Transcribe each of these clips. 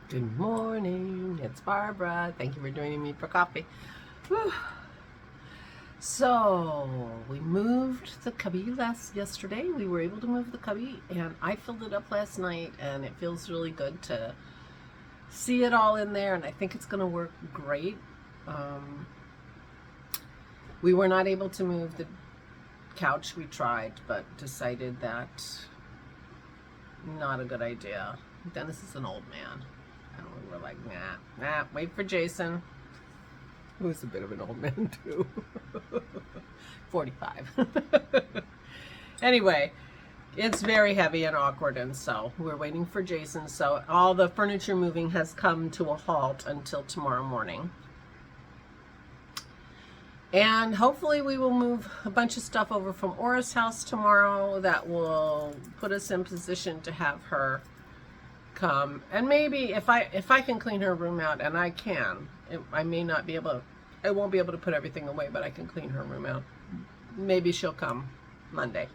Good morning, it's Barbara. Thank you for joining me for coffee. Whew. So, we moved the cubby yesterday. We were able to move the cubby, and I filled it up last night, and it feels really good to see it all in there, and I think it's going to work great. We were not able to move the couch. We tried, but decided that not a good idea. Dennis is an old man. And we were like, nah, wait for Jason. Who's a bit of an old man too. 45. Anyway, it's very heavy and awkward, and so we're waiting for Jason. So all the furniture moving has come to a halt until tomorrow morning. And hopefully we will move a bunch of stuff over from Aura's house tomorrow that will put us in position to have her come. And maybe if I can clean her room out, and I can, I may not be able, I won't be able to put everything away, but I can clean her room out. Maybe she'll come Monday.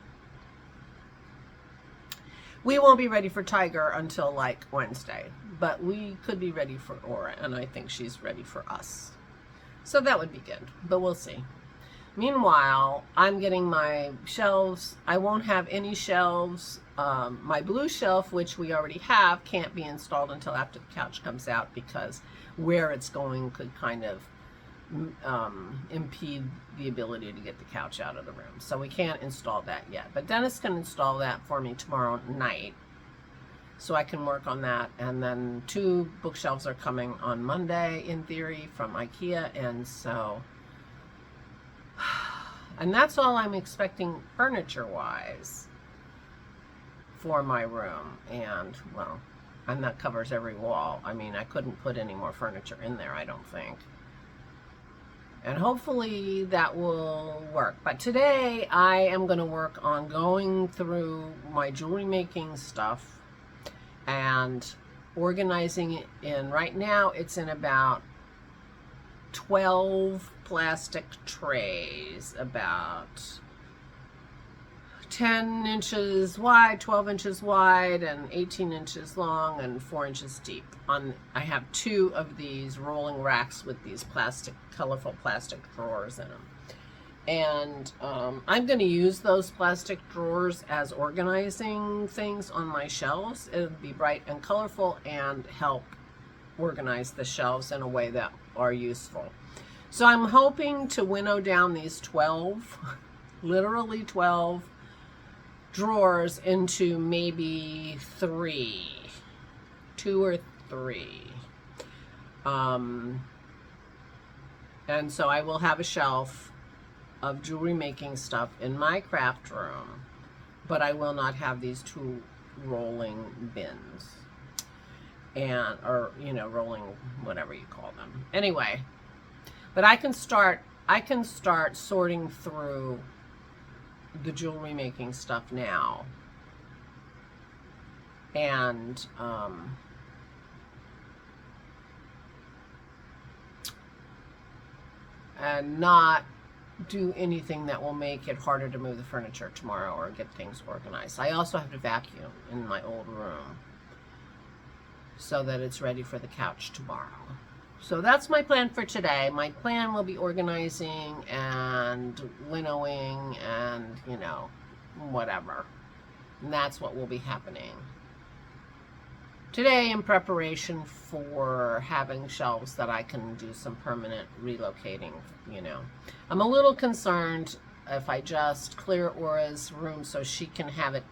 We won't be ready for Tiger until like Wednesday, but we could be ready for Aura, and I think she's ready for us. So that would be good, but we'll see. Meanwhile, I'm getting my shelves. I won't have any shelves. My blue shelf, which we already have, can't be installed until after the couch comes out because where it's going could kind of impede the ability to get the couch out of the room. So we can't install that yet. But Dennis can install that for me tomorrow night, so I can work on that. And then 2 bookshelves are coming on Monday, in theory, from IKEA. And so, and that's all I'm expecting furniture-wise for my room. And, well, and that covers every wall. I mean, I couldn't put any more furniture in there, I don't think. And hopefully that will work. But today I am going to work on going through my jewelry making stuff and organizing it in. Right now it's in about 12 plastic trays, about 10 inches wide, 12 inches wide, and 18 inches long, and 4 inches deep. I have 2 of these rolling racks with these colorful plastic drawers in them. And I'm going to use those plastic drawers as organizing things on my shelves. It'll be bright and colorful and help organize the shelves in a way that are useful. So I'm hoping to winnow down these 12, literally 12 drawers into maybe 3, 2 or 3. And so I will have a shelf of jewelry making stuff in my craft room, but I will not have these 2 rolling bins, and, or, you know, rolling, whatever you call them. Anyway, but I can start sorting through the jewelry making stuff now, and not do anything that will make it harder to move the furniture tomorrow or get things organized. I also have to vacuum in my old room so that it's ready for the couch tomorrow. So that's my plan for today. My plan will be organizing and winnowing and, you know, whatever. And that's what will be happening today in preparation for having shelves that I can do some permanent relocating, you know. I'm a little concerned if I just clear Aura's room so she can have it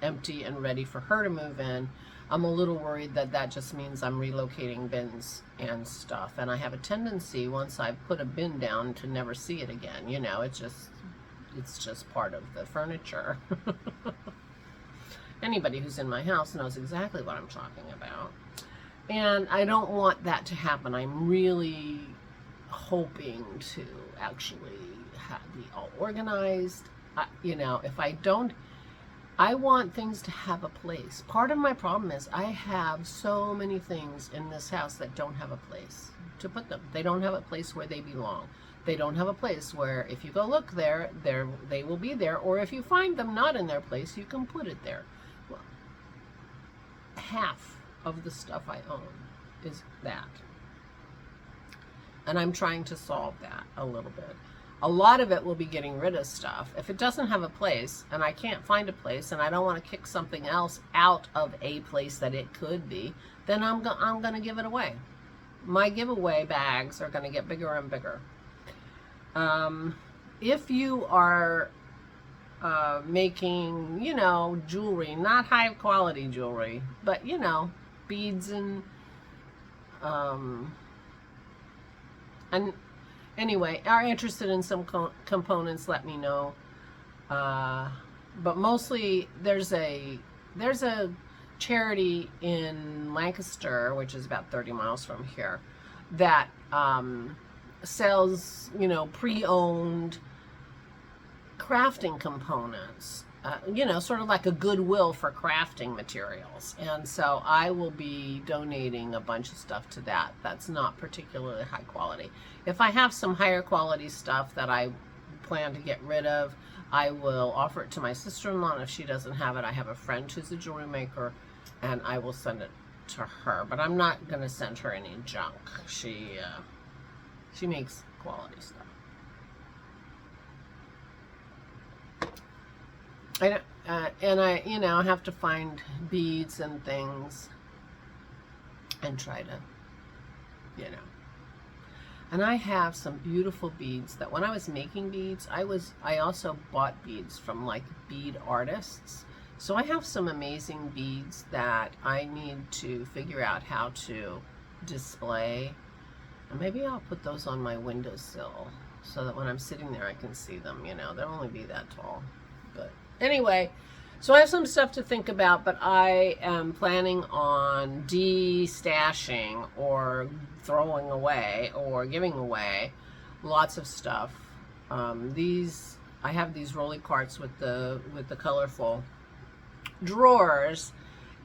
empty and ready for her to move in. I'm a little worried that that just means I'm relocating bins and stuff. And I have a tendency, once I put a bin down, to never see it again. You know, it's just part of the furniture. Anybody who's in my house knows exactly what I'm talking about. And I don't want that to happen. I'm really hoping to actually be all organized. You know, if I don't, I want things to have a place. Part of my problem is I have so many things in this house that don't have a place to put them. They don't have a place where they belong. They don't have a place where if you go look there, they will be there. Or if you find them not in their place, you can put it there. Well, half of the stuff I own is that. And I'm trying to solve that a little bit. A lot of it will be getting rid of stuff. If it doesn't have a place and I can't find a place and I don't want to kick something else out of a place that it could be, then I'm going to give it away. My giveaway bags are going to get bigger and bigger. If you are making, you know, jewelry, not high quality jewelry, but, you know, beads and anyway, are interested in some components, let me know. But mostly there's a charity in Lancaster, which is about 30 miles from here, that sells, you know, pre-owned crafting components, you know, sort of like a Goodwill for crafting materials. And so I will be donating a bunch of stuff to that. That's not particularly high quality. If I have some higher quality stuff that I plan to get rid of, I will offer it to my sister-in-law, and if she doesn't have it, I have a friend who's a jewelry maker, and I will send it to her. But I'm not going to send her any junk. She makes quality stuff. And I, you know, have to find beads and things and try to, you know. And I have some beautiful beads that when I was making beads, I also bought beads from like bead artists. So I have some amazing beads that I need to figure out how to display. And maybe I'll put those on my windowsill so that when I'm sitting there I can see them, you know. They'll only be that tall. But anyway, so I have some stuff to think about, but I am planning on de-stashing or throwing away or giving away lots of stuff. I have these rolly carts with the colorful drawers,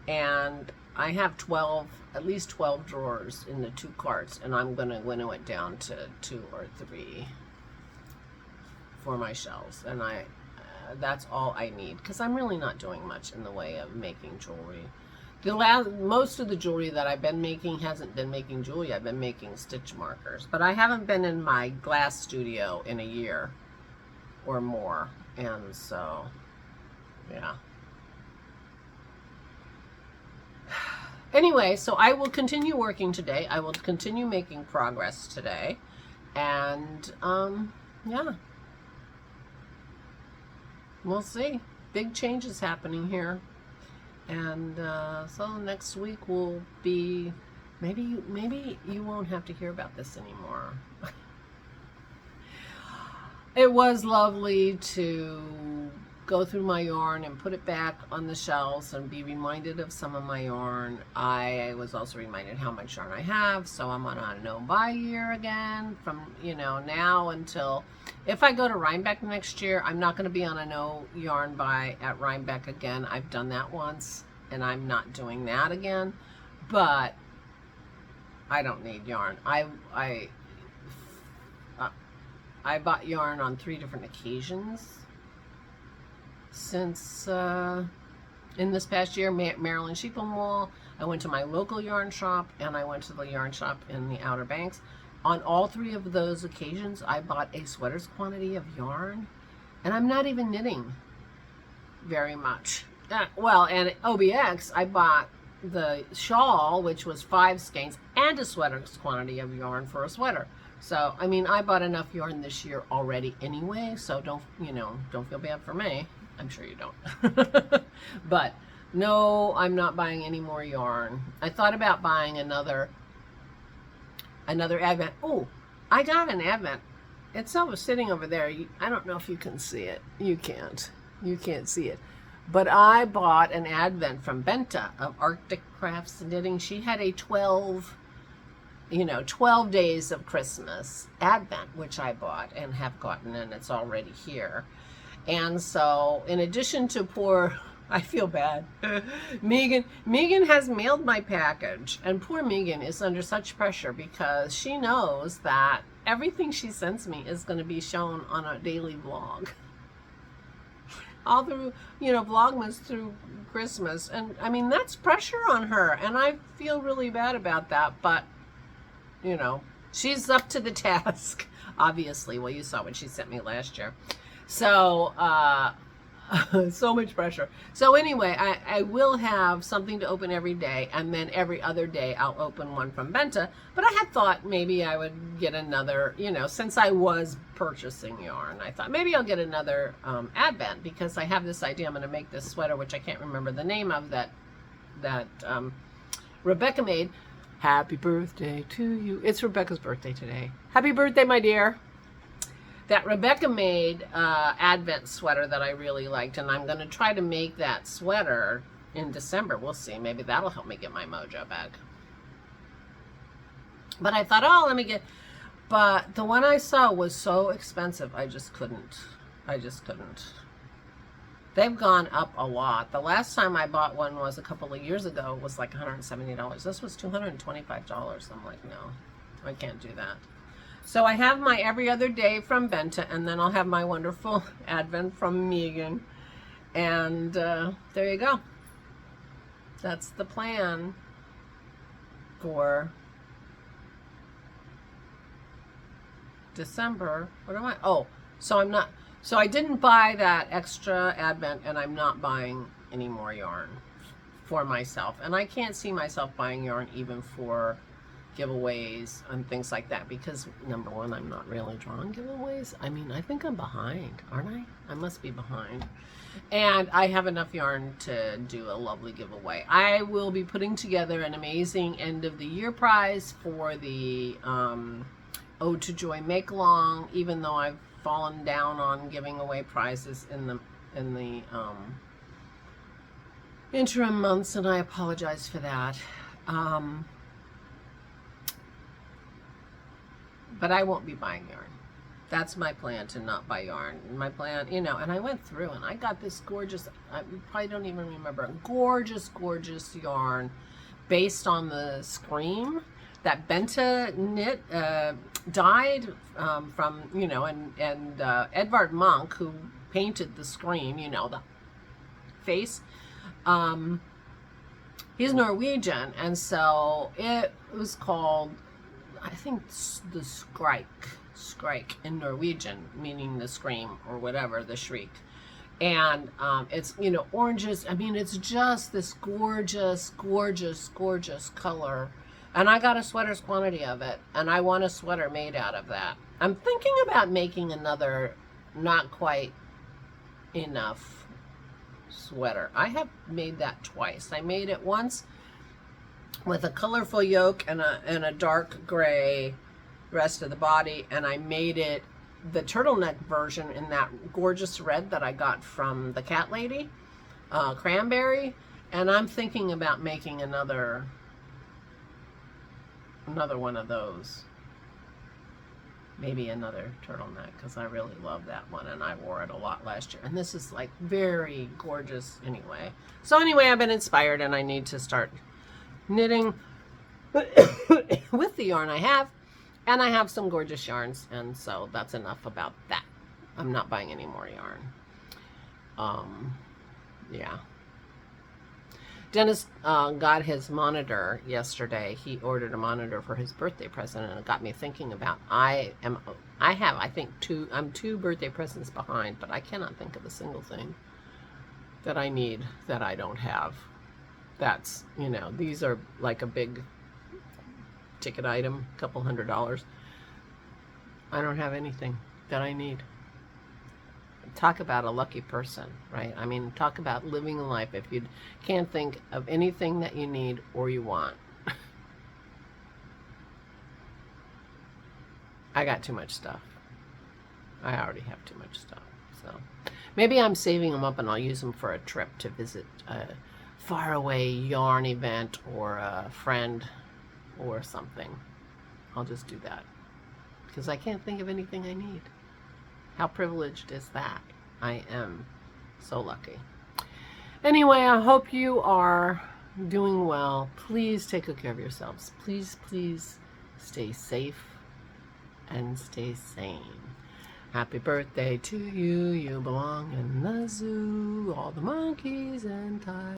and I have at least 12 drawers in the 2 carts, and I'm going to winnow it down to 2 or 3 for my shelves. And that's all I need, because I'm really not doing much in the way of making jewelry. Most of the jewelry that I've been making hasn't been making jewelry. I've been making stitch markers, but I haven't been in my glass studio in a year or more, and so yeah. Anyway, so I will continue working today. I will continue making progress today, and yeah. We'll see. Big changes happening here. And so next week will be, maybe you won't have to hear about this anymore. It was lovely to go through my yarn and put it back on the shelves and be reminded of some of my yarn. I was also reminded how much yarn I have, so I'm on a no-buy year again from, you know, now until, if I go to Rhinebeck next year, I'm not going to be on a no yarn buy at Rhinebeck again. I've done that once, and I'm not doing that again, but I don't need yarn. I bought yarn on 3 different occasions since in this past year. Maryland Sheep and Wool, I went to my local yarn shop, and I went to the yarn shop in the Outer Banks. On all 3 of those occasions, I bought a sweater's quantity of yarn, and I'm not even knitting very much. Well, and at OBX, I bought the shawl, which was 5 skeins, and a sweater's quantity of yarn for a sweater. So, I mean, I bought enough yarn this year already anyway, so don't feel bad for me. I'm sure you don't. But no, I'm not buying any more yarn. I thought about buying another Advent. Oh, I got an Advent. It's sitting over there. I don't know if you can see it. You can't. You can't see it. But I bought an Advent from Benta of Arctic Crafts Knitting. She had a 12 days of Christmas Advent, which I bought and have gotten, and it's already here. And so, in addition to I feel bad. Megan has mailed my package, and poor Megan is under such pressure because she knows that everything she sends me is going to be shown on a daily vlog. all through, you know, Vlogmas through Christmas. And I mean, that's pressure on her. And I feel really bad about that. But, you know, she's up to the task, obviously. Well, you saw what she sent me last year. So, so much pressure. So anyway, I will have something to open every day, and then every other day I'll open one from Benta. But I had thought maybe I would get another, you know, since I was purchasing yarn, I thought maybe I'll get another Advent, because I have this idea. I'm going to make this sweater, which I can't remember the name of, that Rebecca made. Happy birthday to you. It's Rebecca's birthday today. Happy birthday, my dear. That Rebecca made Advent sweater that I really liked, and I'm going to try to make that sweater in December. We'll see. Maybe that'll help me get my mojo back. But I thought, oh, let me get... But the one I saw was so expensive, I just couldn't. They've gone up a lot. The last time I bought one was a couple of years ago. It was like $170. This was $225. I'm like, no, I can't do that. So I have my every other day from Benta, and then I'll have my wonderful Advent from Megan. And there you go. That's the plan for December. What am I? Oh, so I'm not. So I didn't buy that extra Advent, and I'm not buying any more yarn for myself. And I can't see myself buying yarn even for giveaways and things like that, because number one, I'm not really drawing giveaways. I mean, I think I'm behind, aren't I? I must be behind. And I have enough yarn to do a lovely giveaway. I will be putting together an amazing end of the year prize for the Ode to Joy Make Along, even though I've fallen down on giving away prizes in the interim months, and I apologize for that. But I won't be buying yarn. That's my plan, to not buy yarn. My plan, you know, and I went through and I got this gorgeous, I probably don't even remember, gorgeous, gorgeous yarn based on the Scream that Benta knit, dyed from, you know, and Edvard Munch, who painted the Scream, you know, the face. He's Norwegian, and so it was called, I think, the Skrik in Norwegian, meaning the scream or whatever, the shriek. And it's, you know, oranges. I mean, it's just this gorgeous, gorgeous, gorgeous color. And I got a sweater's quantity of it, and I want a sweater made out of that. I'm thinking about making another not quite enough sweater. I have made that twice. I made it once with a colorful yoke and a dark gray rest of the body, and I made it the turtleneck version in that gorgeous red that I got from the cat lady, cranberry. And I'm thinking about making another one of those, maybe another turtleneck, because I really love that one and I wore it a lot last year. And this is like very gorgeous anyway. So anyway, I've been inspired, and I need to start knitting with the yarn I have, and I have some gorgeous yarns, and so that's enough about that. I'm not buying any more yarn. Yeah. Dennis got his monitor yesterday. He ordered a monitor for his birthday present, and it got me thinking about, I think I'm two birthday presents behind, but I cannot think of a single thing that I need that I don't have. That's, you know, these are like a big ticket item, a couple $100. I don't have anything that I need. Talk about a lucky person, right? I mean, talk about living a life if you can't think of anything that you need or you want. I got too much stuff. I already have too much stuff. So maybe I'm saving them up, and I'll use them for a trip to visit a faraway yarn event or a friend or something. I'll just do that, because I can't think of anything I need. How privileged is that? I am so lucky. Anyway, I hope you are doing well. Please take good care of yourselves. Please, please stay safe and stay sane. Happy birthday to you, you belong in the zoo. All the monkeys and tigers.